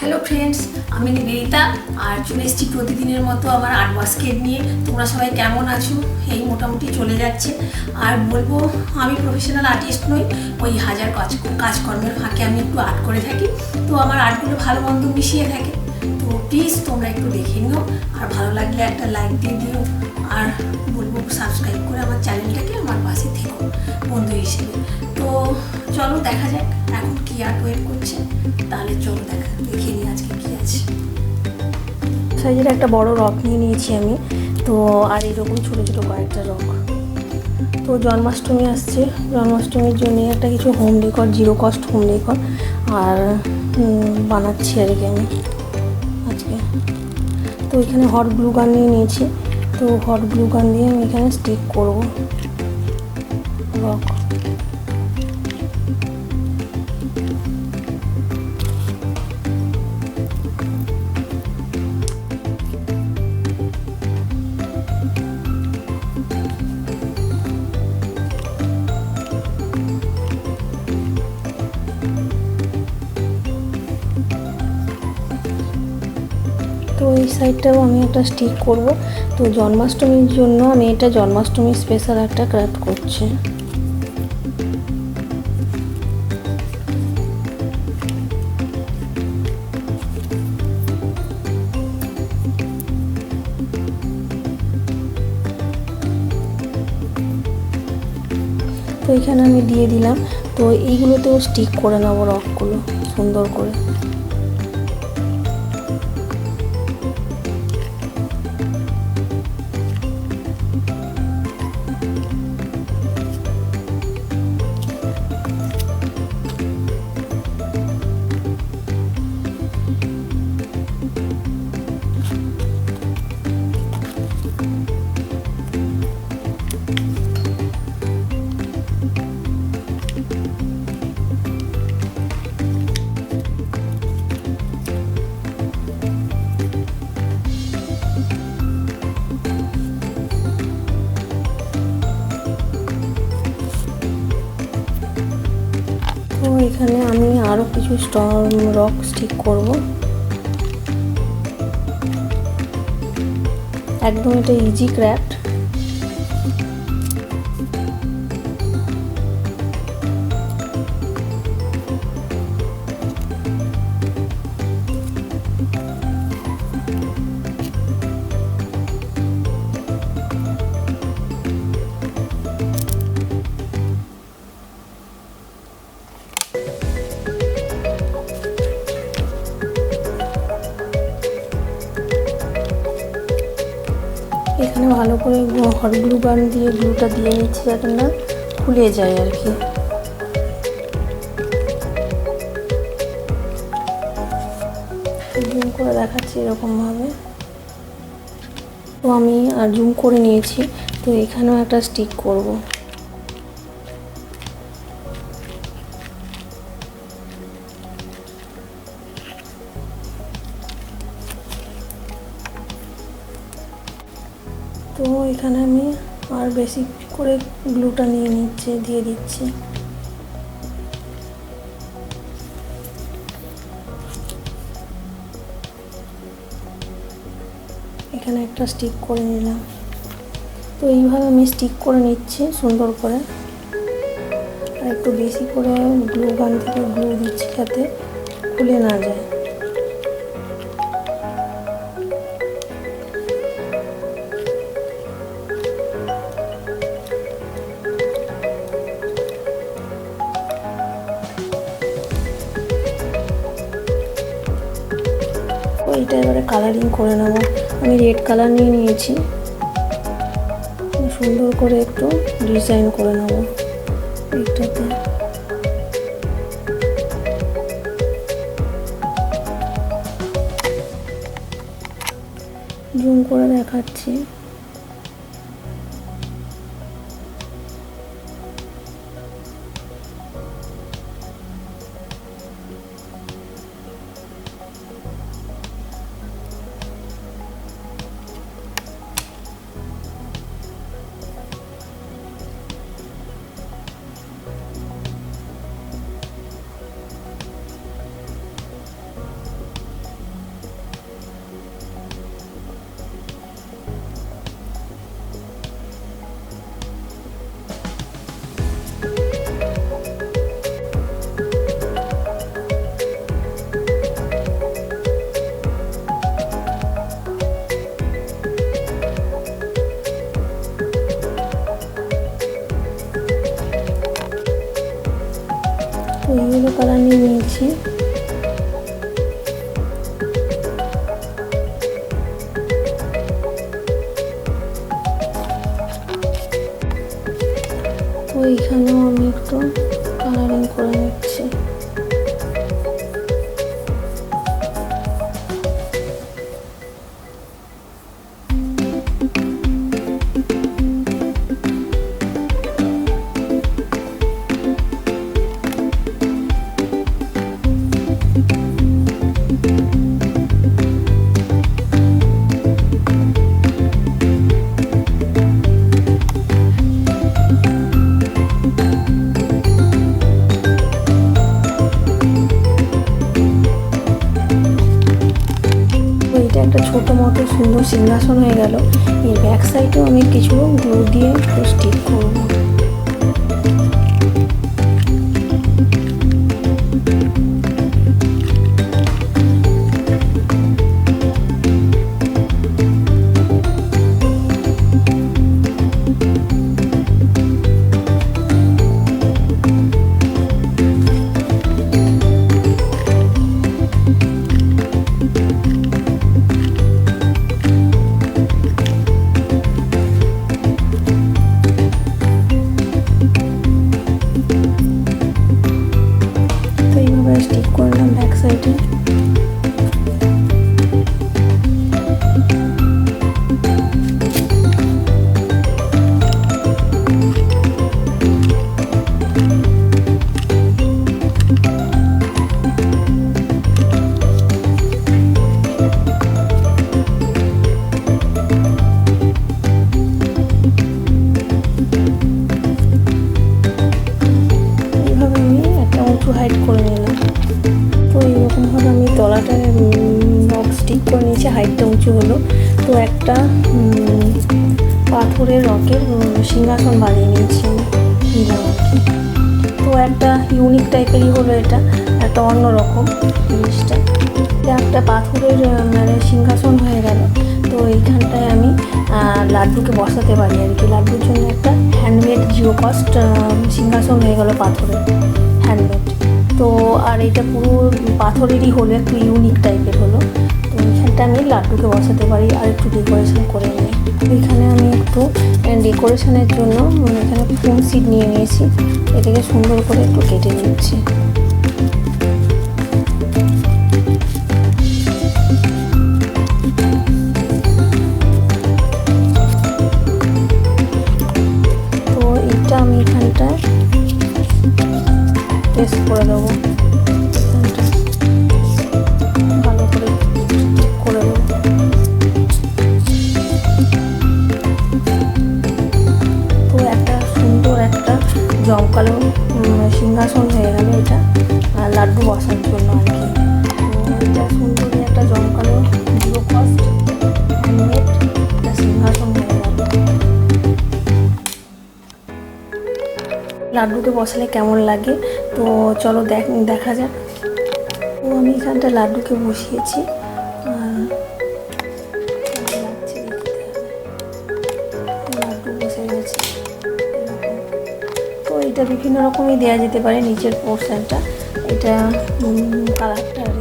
Hello friends আমি নিবেদিতা আর চলে এসেছি প্রতিদিনের মতো আমার আর্ট বাস্কেট নিয়ে। তোমরা সবাই কেমন আছো? এই মোটামুটি চলে যাচ্ছে। আর বলবো আমি প্রফেশনাল আর্টিস্ট নই, ওই হাজার কাজকর্মের ফাঁকে আমি একটু আর্ট করে থাকি। তো আমার আর্টগুলো ভালো মন্দ মিশিয়ে থাকে। তো প্লিজ তোমরা একটু দেখে নিও, আর ভালো লাগলে একটা লাইক দিয়ে দিও, আর বলবো সাবস্ক্রাইব করে আমার চ্যানেলটাকে আমার পাশে থেকো বন্ধু হিসেবে। তো চলো দেখা যাক এখন কি আর্ট ওয়েট করছে। তাহলে চলো দেখে নিই আজকে কি আছে। সাইজের একটা বড় রক নিয়ে নিয়েছি আমি, তো আর এরকম ছোটো ছোটো কয়েকটা রক। তো জন্মাষ্টমী আসছে, জন্মাষ্টমীর জন্য একটা কিছু home decor, zero cost home decor আর বানাচ্ছি আর কি আমি আজকে। তো এখানে হট গ্লু গান নিয়ে নিয়েছি, তো হট গ্লু গান দিয়ে আমি এখানে স্টিক করবো রক। তো এই সাইডটাও আমি একটা স্টিক করব। তো জন্মাষ্টমীর জন্য আমি এটা জন্মাষ্টমী স্পেশাল একটা ক্রাফট করছি। তো এখানে আমি দিয়ে দিলাম। তো এইগুলোতেও স্টিক করে নেবো রকগুলো সুন্দর করে। তো এখানে আমি আরও কিছু রক স্টিক করব। একদম এটা ইজি ক্রাফট। এখানে ভালো করে হট গ্লু গান দিয়ে গ্লুটা দিয়ে নিচ্ছি যাতে না খুলে যায় আর কি। জুম করে দেখাচ্ছি এরকমভাবে। তো আমি আর জুম করে নিয়েছি। তো এখানেও একটা স্টিক করব। তো এখানে আমি আর বেশি করে গ্লুটা দিয়ে দিচ্ছি। এখানে একটা স্টিক করে নিলাম। তো এইভাবে আমি স্টিক করে নিচ্ছি সুন্দর করে, আর একটু বেশি করে গ্লু গান থেকে গ্লু দিচ্ছি যাতে খুলে না যায়। এটা এবারে কালারিং করে নেব। আমি রেড কালার নিয়ে নিয়েছি, সুন্দর করে একটু ডিজাইন করে নেব এইটাতে। জুম করে দেখাচ্ছি। ইয়েলো কালার নিয়ে নিয়েছি। তো এইখানেও আমি একটু কালারিং করে নিচ্ছি। একটা ছোট মতো সুন্দর সিংহাসন হয়ে গেল। এর ব্যাক সাইডেও আমি কিছু গ্লু দিয়ে একটু স্টিক করব। স্টিক করলাম ব্যাক সাইডে। এইভাবে আমি একটা উঁচু হাইট করে নিলাম। তো এইরকমভাবে আমি তলাটা স্টিক করে নিয়েছি, হাইটটা উঁচু হলো। তো একটা পাথরের রকের সিংহাসন বানিয়ে নিয়েছি আমি। তো একটা ইউনিক টাইপেরই হলো, এটা একটা অন্যরকম জিনিসটা। একটা পাথরের মানে সিংহাসন হয়ে গেল। তো এইখানটায় আমি লাড্ডুকে বসাতে পারি আর কি। লাড্ডুর জন্য একটা হ্যান্ডমেড জিরো কস্ট সিংহাসন হয়ে গেল, পাথরের হ্যান্ডমেড। তো আর এটা পুরো পাথরেরই হলো, একটু ইউনিক টাইপের হলো। তো এইখানটা আমি লাড্ডুকে বসাতে পারি আর একটু ডেকোরেশন করে নিই। এখানে আমি একটু ডেকোরেশনের জন্য এখানে ফোম সিড নিয়ে নিয়েছি। এটাকে সুন্দর করে একটু কেটে নিচ্ছি। তো এটা আমি এখানটায় পেস্ট করে দেবো, ভালো করে করে দেবো। তো একটা সুন্দর একটা জমকালো সিংহাসন হয়ে গেল এটা লাড্ডু বসার জন্য আর কি। তো এটা সুন্দরই একটা জমকালো জিরো কস্ট হ্যান্ডমেড একটা সিংহাসন হয়ে গেল। লাড্ডুকে বসালে কেমন লাগে তো চলো দেখা যাক। তো আমি এখানটা লাড্ডুকে বসিয়েছি। লাড্ডু বসে গেছে। তো এটা বিভিন্ন রকমই দেওয়া যেতে পারে নিচের পোর্শনটা, এটা কালারটা আর